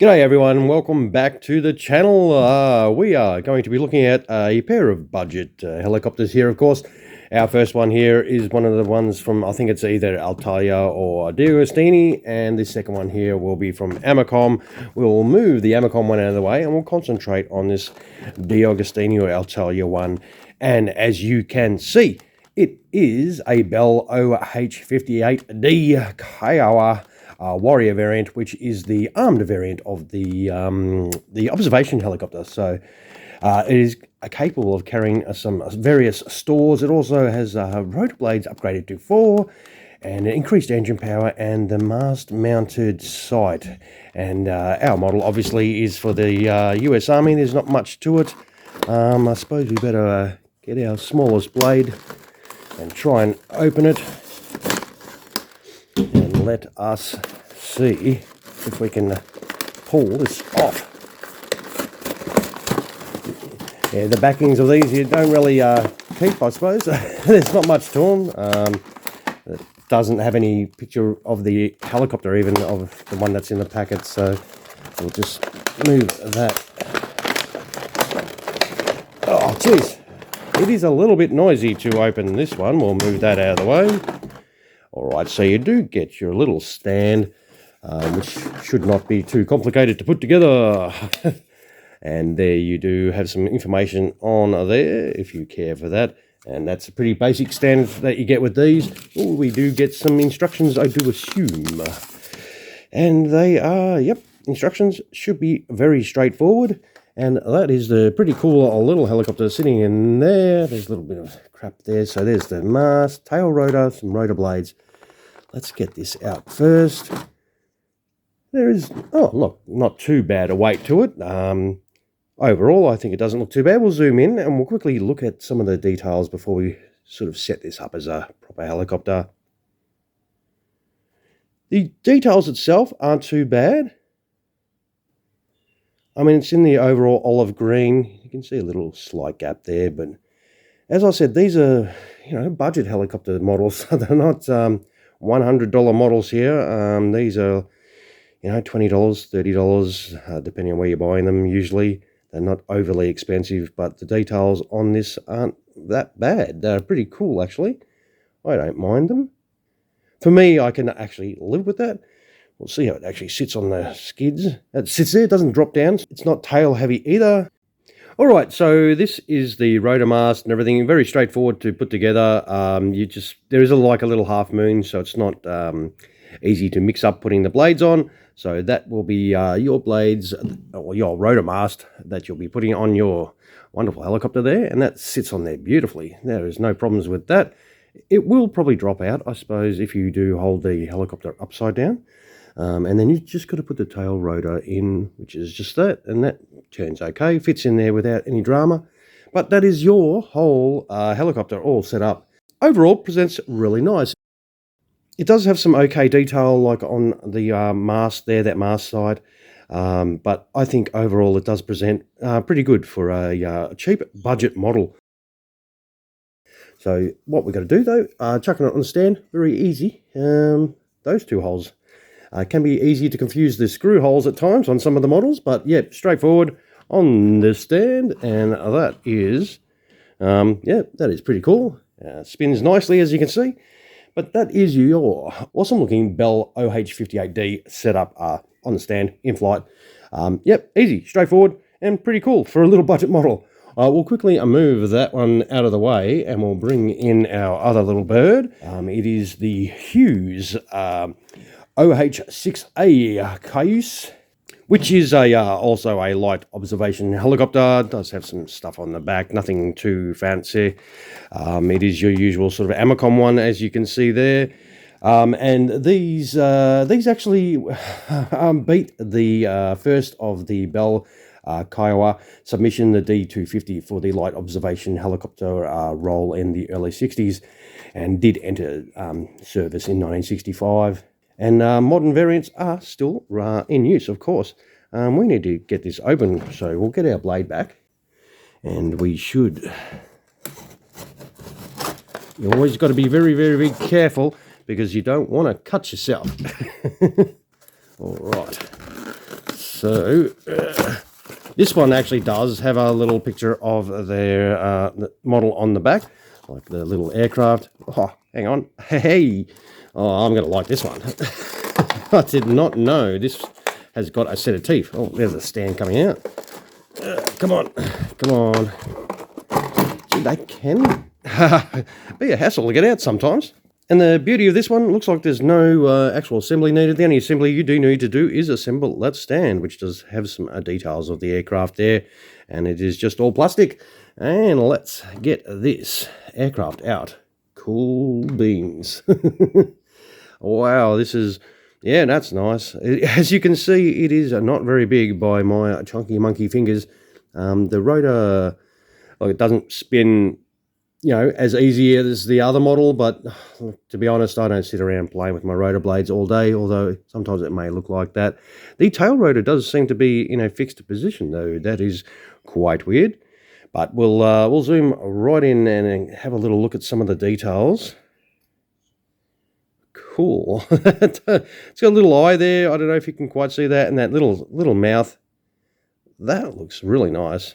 G'day everyone, welcome back to the channel. We are going to be looking at a pair of budget helicopters here, of course. Our first one here is one of the ones from, I think it's either Altaya or Diecast, and the second one here will be from Amercom. We'll move the Amercom one out of the way and we'll concentrate on this Diecast or Altaya one. And as you can see, it is a Bell OH-58D Kiowa Warrior variant, which is the armed variant of the observation helicopter. So it is capable of carrying some various stores. It also has rotor blades upgraded to 4 and increased engine power and the mast-mounted sight. And our model obviously is for the US Army. There's not much to it. I suppose we better get our smallest blade and try and open it. And let us see if we can pull this off. Yeah, the backings of these you don't really keep, I suppose. There's not much to them. It doesn't have any picture of the helicopter, even of the one that's in the packet, so we'll just move that. Oh, jeez. It is a little bit noisy to open this one. We'll move that out of the way. Alright, so you do get your little stand, which should not be too complicated to put together. And there you do have some information on there, if you care for that. And that's a pretty basic stand that you get with these. Oh, we do get some instructions, I do assume. And they are, yep, instructions should be very straightforward. And that is the pretty cool little helicopter sitting in there. There's a little bit of crap there. So there's the mast, tail rotor, some rotor blades. Let's get this out first. There is, oh look, not too bad a weight to it. Overall, I think it doesn't look too bad. We'll zoom in and we'll quickly look at some of the details before we sort of set this up as a proper helicopter. The details itself aren't too bad. I mean, it's in the overall olive green. You can see a little slight gap there, but as I said, these are, budget helicopter models. They're not $100 models here. These are, $20, $30, depending on where you're buying them. Usually, they're not overly expensive, but the details on this aren't that bad. They're pretty cool, actually. I don't mind them. For me, I can actually live with that. We'll see how it actually sits on the skids. It sits there, it doesn't drop down. It's not tail heavy either. All right, so this is the rotor mast and everything. Very straightforward to put together. There is like a little half moon, so it's not easy to mix up putting the blades on. So that will be your blades, or your rotor mast that you'll be putting on your wonderful helicopter there. And that sits on there beautifully. There is no problems with that. It will probably drop out, I suppose, if you do hold the helicopter upside down. And then you just got to put the tail rotor in, which is just that, and that turns okay, fits in there without any drama. But that is your whole helicopter all set up. Overall, presents really nice. It does have some okay detail, like on the mast there, that mast side. But I think overall it does present pretty good for a cheap budget model. So what we're going to do though, chucking it on the stand, very easy. Those two holes. Can be easy to confuse the screw holes at times on some of the models, but yeah, straightforward on the stand, and that is, that is pretty cool. Spins nicely, as you can see, but that is your awesome-looking Bell OH-58D setup on the stand, in flight. Yep, easy, straightforward, and pretty cool for a little budget model. We'll quickly move that one out of the way, and we'll bring in our other little bird. It is the Hughes OH-6A Cayuse, which is also a light observation helicopter. It does have some stuff on the back, nothing too fancy. It is your usual sort of Amercom one, as you can see there. And these actually beat the first of the Bell Kiowa submission, the D250, for the light observation helicopter role in the early 60s, and did enter service in 1965. And modern variants are still in use, of course. We need to get this open, so we'll get our blade back. And we should. You always got to be very, very, very careful, because you don't want to cut yourself. All right. So this one actually does have a little picture of their model on the back, like the little aircraft. Oh, hang on. Hey, oh, I'm going to like this one. I did not know this has got a set of teeth. Oh, there's a stand coming out. Come on. Come on. Gee, they can be a hassle to get out sometimes. And the beauty of this one, looks like there's no actual assembly needed. The only assembly you do need to do is assemble that stand, which does have some details of the aircraft there. And it is just all plastic. And let's get this aircraft out. Cool beans. Wow, this is... yeah, that's nice. As you can see, it is not very big by my chunky monkey fingers. The rotor, like, it doesn't spin, you know, as easy as the other model, but to be honest, I don't sit around playing with my rotor blades all day, although sometimes it may look like that. The tail rotor does seem to be in a fixed position, though. That is quite weird. But we'll zoom right in and have a little look at some of the details. Cool. It's got a little eye there. I don't know if you can quite see that, and that little mouth. That looks really nice.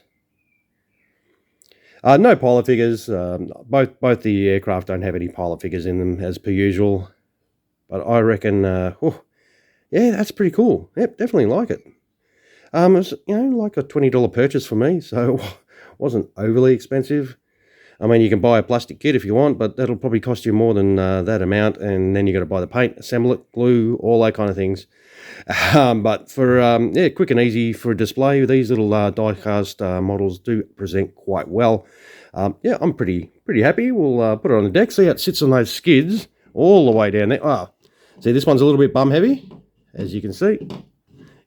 No pilot figures. Both the aircraft don't have any pilot figures in them, as per usual. But I reckon, oh, yeah, that's pretty cool. Yep, definitely like it. It was, you know, like a $20 purchase for me, so it wasn't overly expensive. I mean, you can buy a plastic kit if you want, but that'll probably cost you more than that amount, and then you got to buy the paint, assemble it, glue, all that kind of things. But for yeah, quick and easy for display, these little die-cast models do present quite well. Yeah, I'm pretty happy. We'll put it on the deck, see how it sits on those skids all the way down there. Ah, see, this one's a little bit bum heavy, as you can see.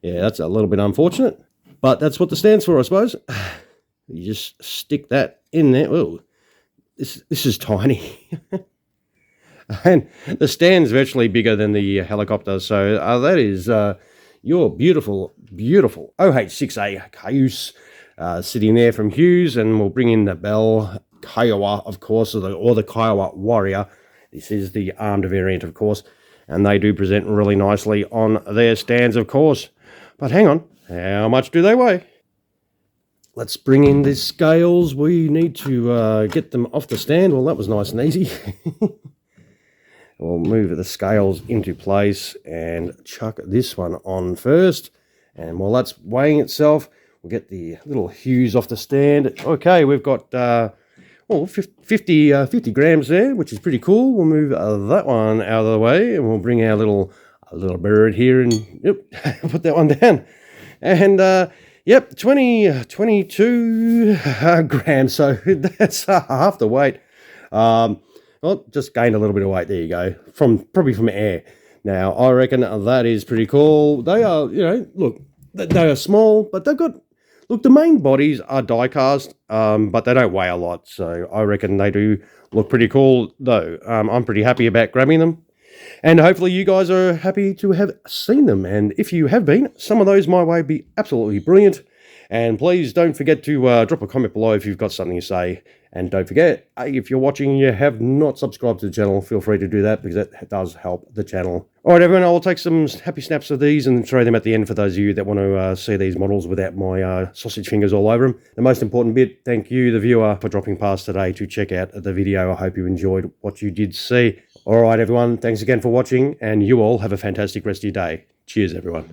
Yeah, that's a little bit unfortunate, but that's what the stand's for, I suppose. You just stick that in there. Ooh. This is tiny. And the stand's virtually bigger than the helicopter, so that is your beautiful, beautiful OH-6A Cayuse sitting there from Hughes, and we'll bring in the Bell Kiowa, of course, or the Kiowa Warrior. This is the armed variant, of course, and they do present really nicely on their stands, of course. But hang on, how much do they weigh? Let's bring in the scales. We need to get them off the stand. Well, that was nice and easy. We'll move the scales into place and chuck this one on first. And while that's weighing itself, we'll get the little Hughes off the stand. Okay, we've got well, 50 grams there, which is pretty cool. We'll move that one out of the way, and we'll bring our little bird here and yep, put that one down. And yep, 22 grams, so that's half the weight. Well, just gained a little bit of weight. There you go, probably from air. Now, I reckon that is pretty cool. They are, you know, look, they are small, but they've got, look, the main bodies are die-cast, but they don't weigh a lot, so I reckon they do look pretty cool, though. I'm pretty happy about grabbing them. And hopefully you guys are happy to have seen them. And if you have been, some of those my way would be absolutely brilliant. And please don't forget to drop a comment below if you've got something to say. And don't forget, if you're watching and you have not subscribed to the channel, feel free to do that, because that does help the channel. All right, everyone, I'll take some happy snaps of these and throw them at the end for those of you that want to see these models without my sausage fingers all over them. The most important bit, thank you, the viewer, for dropping past today to check out the video. I hope you enjoyed what you did see. All right, everyone, thanks again for watching, and you all have a fantastic rest of your day. Cheers, everyone.